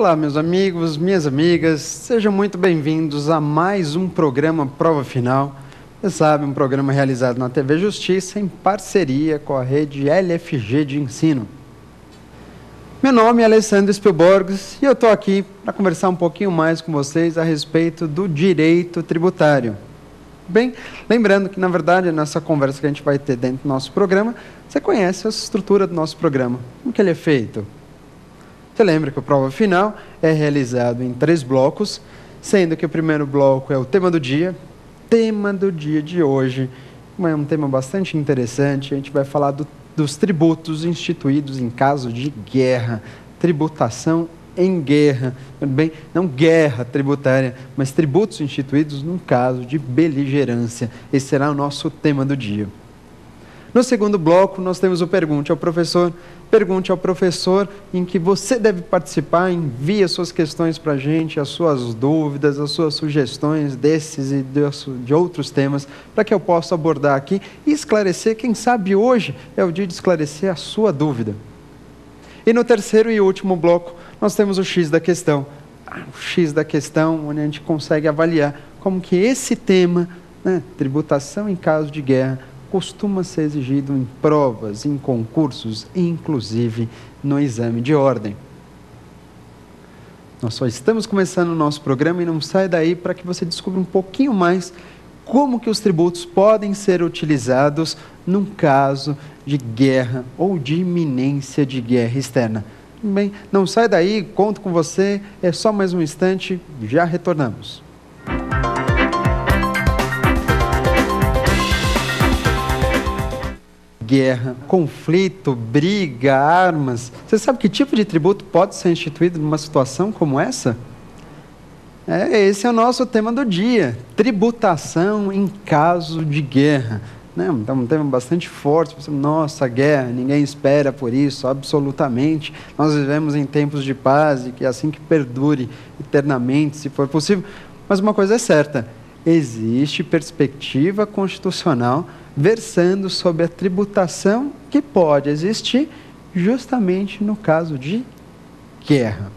Olá, meus amigos, minhas amigas, sejam muito bem-vindos a mais um programa Prova Final. Você sabe, um programa realizado na TV Justiça em parceria com a rede LFG de ensino. Meu nome é Alessandro Spielborgs e eu estou aqui para conversar um pouquinho mais com vocês a respeito do direito tributário. Bem, lembrando que, na verdade, nessa conversa que a gente vai ter dentro do nosso programa, você conhece a estrutura do nosso programa. Como que ele é feito? Você lembra que o Prova Final é realizado em 3 blocos, sendo que o primeiro bloco é o tema do dia. Tema do dia de hoje é um tema bastante interessante. A gente vai falar dos tributos instituídos em caso de guerra, tributação em guerra, tudo bem? Não guerra tributária, mas tributos instituídos no caso de beligerância. Esse será o nosso tema do dia. No segundo bloco, nós temos o Pergunte ao Professor. Pergunte ao Professor, em que você deve participar, envie as suas questões para a gente, as suas dúvidas, as suas sugestões desses e de outros temas, para que eu possa abordar aqui e esclarecer. Quem sabe hoje é o dia de esclarecer a sua dúvida. E no terceiro e último bloco, nós temos o X da questão. O X da questão, onde a gente consegue avaliar como que esse tema, tributação em caso de guerra, costuma ser exigido em provas, em concursos, inclusive no exame de ordem. Nós só estamos começando o nosso programa e não sai daí para que você descubra um pouquinho mais como que os tributos podem ser utilizados num caso de guerra ou de iminência de guerra externa. Bem, não sai daí, conto com você, é só mais um instante, já retornamos. Guerra, conflito, briga, armas. Você sabe que tipo de tributo pode ser instituído numa situação como essa? Esse é o nosso tema do dia, tributação em caso de guerra. Então, um tema bastante forte. Nossa, guerra, ninguém espera por isso, absolutamente. Nós vivemos em tempos de paz e que assim que perdure eternamente, se for possível. Mas uma coisa é certa, existe perspectiva constitucional versando sobre a tributação que pode existir justamente no caso de guerra.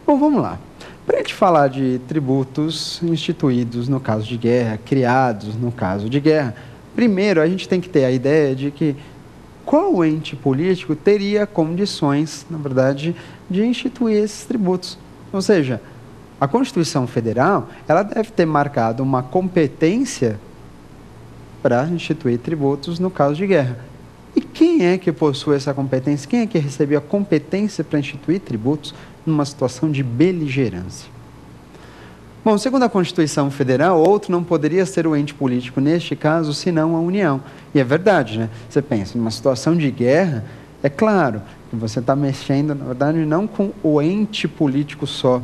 Bom, vamos lá. Para a gente falar de tributos instituídos no caso de guerra, criados no caso de guerra, primeiro a gente tem que ter a ideia de que qual ente político teria condições, na verdade, de instituir esses tributos. Ou seja, a Constituição Federal, ela deve ter marcado uma competência para instituir tributos no caso de guerra. E quem é que possui essa competência? Quem é que recebeu a competência para instituir tributos numa situação de beligerância? Bom, segundo a Constituição Federal, outro não poderia ser o ente político neste caso, senão a União. E é verdade, né? Você pensa, numa situação de guerra, é claro que você está mexendo, na verdade, não com o ente político só,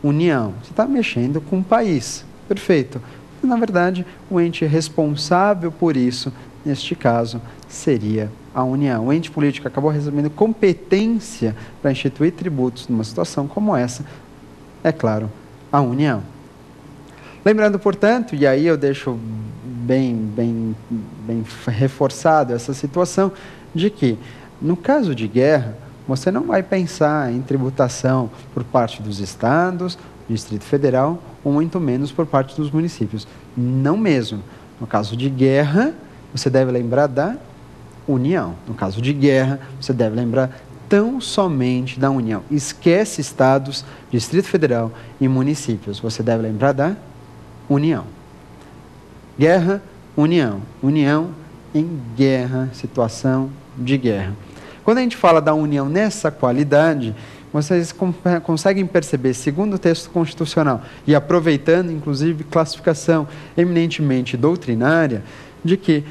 União. Você está mexendo com o país. Perfeito. Na verdade, o ente responsável por isso, neste caso, seria a União. O ente político acabou recebendo competência para instituir tributos numa situação como essa, é claro, a União. Lembrando, portanto, e aí eu deixo bem reforçado essa situação, de que, no caso de guerra, você não vai pensar em tributação por parte dos estados, do Distrito Federal, ou muito menos por parte dos municípios. Não mesmo. No caso de guerra, você deve lembrar da União. No caso de guerra, você deve lembrar tão somente da União. Esquece estados, Distrito Federal e municípios. Você deve lembrar da União. Guerra, União. União em guerra, situação de guerra. Quando a gente fala da União nessa qualidade, vocês conseguem perceber, segundo o texto constitucional, e aproveitando, inclusive, classificação eminentemente doutrinária, de que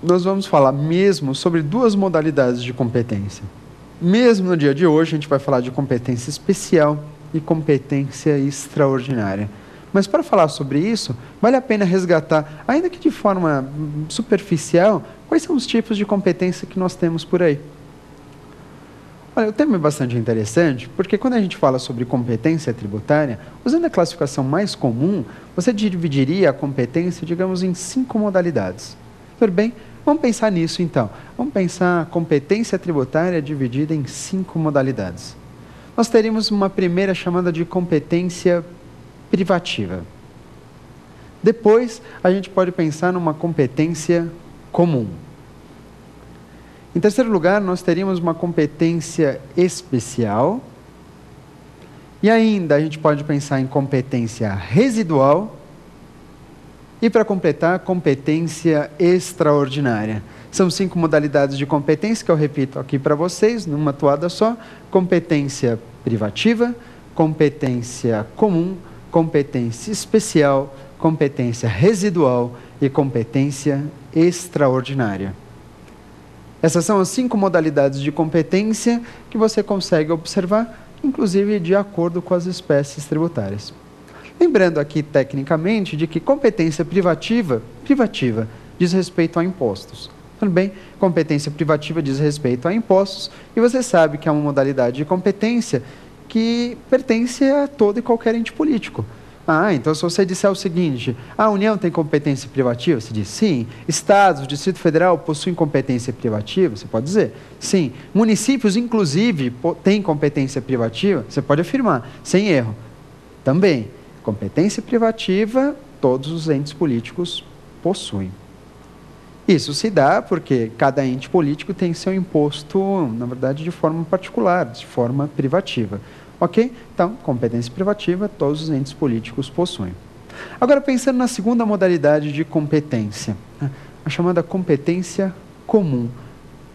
nós vamos falar mesmo sobre 2 modalidades de competência. Mesmo no dia de hoje, a gente vai falar de competência especial e competência extraordinária. Mas para falar sobre isso, vale a pena resgatar, ainda que de forma superficial, quais são os tipos de competência que nós temos por aí. Olha, o tema é bastante interessante, porque quando a gente fala sobre competência tributária, usando a classificação mais comum, você dividiria a competência, digamos, em 5 modalidades. Tudo bem? Vamos pensar nisso, então. Vamos pensar a competência tributária dividida em 5 modalidades. nós teríamos uma primeira chamada de competência privativa. Depois, a gente pode pensar numa competência comum. Em terceiro lugar, nós teríamos uma competência especial. E ainda, a gente pode pensar em competência residual. E, para completar, competência extraordinária. São 5 modalidades de competência que eu repito aqui para vocês, numa toada só. Competência privativa, competência comum, competência especial, competência residual e competência extraordinária. Essas são as 5 modalidades de competência que você consegue observar, inclusive de acordo com as espécies tributárias. Lembrando aqui, tecnicamente, de que competência privativa diz respeito a impostos. Tudo bem? Competência privativa diz respeito a impostos, e você sabe que é uma modalidade de competência que pertence a todo e qualquer ente político. Então se você disser o seguinte, a União tem competência privativa? Você diz sim. Estados, o Distrito Federal possuem competência privativa? Você pode dizer sim. Municípios, inclusive, têm competência privativa? Você pode afirmar, sem erro. Também, competência privativa, todos os entes políticos possuem. Isso se dá porque cada ente político tem seu imposto, na verdade, de forma particular, de forma privativa. Ok? Então, competência privativa, todos os entes políticos possuem. Agora, pensando na segunda modalidade de competência, a chamada competência comum.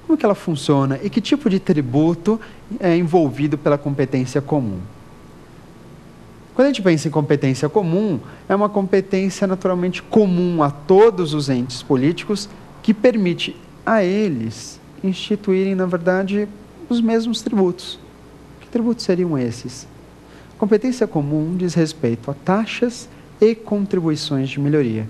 Como que ela funciona e que tipo de tributo é envolvido pela competência comum? Quando a gente pensa em competência comum, é uma competência naturalmente comum a todos os entes políticos que permite a eles instituírem, na verdade, os mesmos tributos. Que tributos seriam esses? Competência comum diz respeito a taxas e contribuições de melhoria.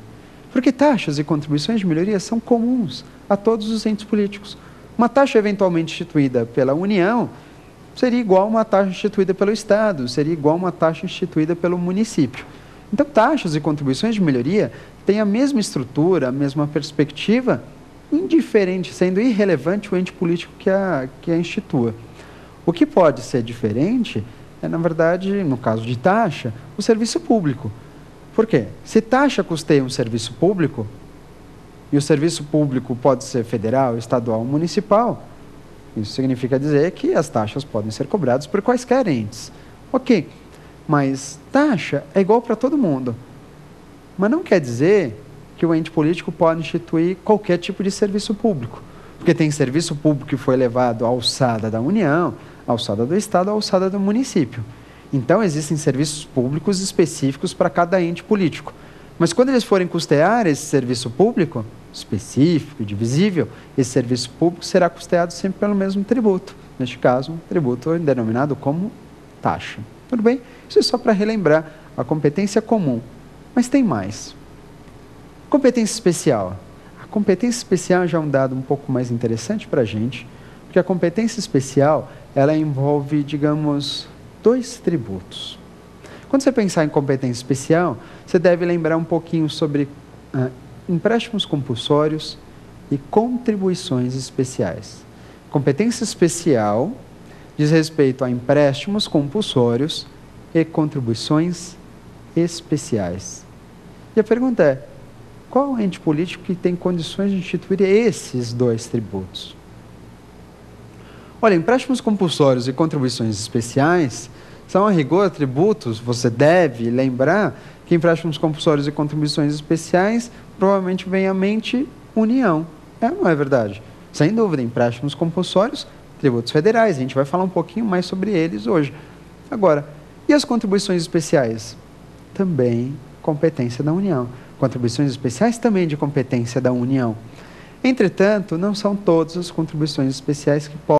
Porque taxas e contribuições de melhoria são comuns a todos os entes políticos. Uma taxa eventualmente instituída pela União seria igual a uma taxa instituída pelo Estado, seria igual a uma taxa instituída pelo município. Então, taxas e contribuições de melhoria têm a mesma estrutura, a mesma perspectiva, indiferente, sendo irrelevante o ente político que a institua. O que pode ser diferente é, na verdade, no caso de taxa, o serviço público. Por quê? Se taxa custeia um serviço público, e o serviço público pode ser federal, estadual ou municipal, isso significa dizer que as taxas podem ser cobradas por quaisquer entes. Ok, mas taxa é igual para todo mundo. Mas não quer dizer que o ente político pode instituir qualquer tipo de serviço público. Porque tem serviço público que foi elevado à alçada da União, à alçada do Estado, à alçada do município. Então, existem serviços públicos específicos para cada ente político. Mas quando eles forem custear esse serviço público, específico e divisível, esse serviço público será custeado sempre pelo mesmo tributo. Neste caso, um tributo denominado como taxa. Tudo bem? Isso é só para relembrar a competência comum. Mas tem mais. Competência especial. A competência especial já é um dado um pouco mais interessante para a gente, porque a competência especial, ela envolve, digamos, 2 tributos. Quando você pensar em competência especial, você deve lembrar um pouquinho sobre empréstimos compulsórios e contribuições especiais. Competência especial diz respeito a empréstimos compulsórios e contribuições especiais. E a pergunta é, qual o ente político que tem condições de instituir esses 2 tributos? Olha, empréstimos compulsórios e contribuições especiais são, a rigor, tributos. Você deve lembrar que empréstimos compulsórios e contribuições especiais provavelmente vem à mente União. Não é verdade? Sem dúvida, empréstimos compulsórios, tributos federais. A gente vai falar um pouquinho mais sobre eles hoje. Agora, e as contribuições especiais? Também competência da União. Contribuições especiais também de competência da União. Entretanto, não são todas as contribuições especiais que podem